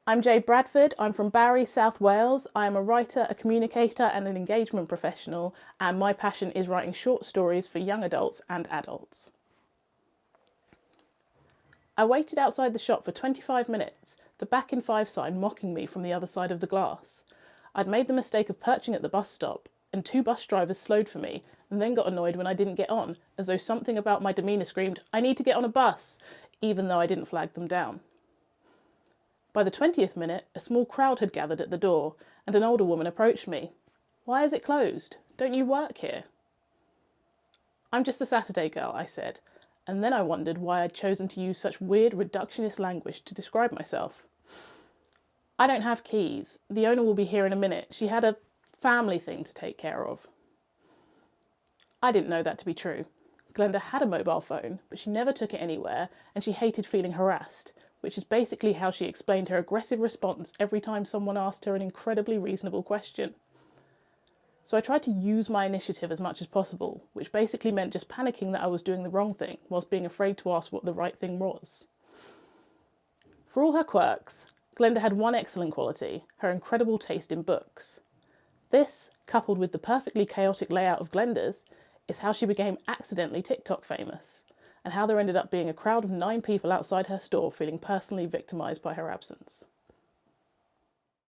I'm Jade Bradford. I'm from Barry, South Wales. I am a writer, a communicator, and an engagement professional, and my passion is writing short stories for young adults and adults. I waited outside the shop for 25 minutes, the back in 5 sign mocking me from the other side of the glass. I'd made the mistake of perching at the bus stop, and 2 bus drivers slowed for me, and then got annoyed when I didn't get on, as though something about my demeanour screamed, "I need to get on a bus," even though I didn't flag them down. By the 20th minute, a small crowd had gathered at the door, and an older woman approached me. "Why is it closed? Don't you work here?" "I'm just a Saturday girl," I said, and then I wondered why I'd chosen to use such weird reductionist language to describe myself. "I don't have keys. The owner will be here in a minute. She had a family thing to take care of." I didn't know that to be true. Glenda had a mobile phone, but she never took it anywhere, and she hated feeling harassed, which is basically how she explained her aggressive response every time someone asked her an incredibly reasonable question. So I tried to use my initiative as much as possible, which basically meant just panicking that I was doing the wrong thing, whilst being afraid to ask what the right thing was. For all her quirks, Glenda had one excellent quality: her incredible taste in books. This, coupled with the perfectly chaotic layout of Glenda's, is how she became accidentally TikTok famous, and how there ended up being a crowd of 9 people outside her store feeling personally victimised by her absence.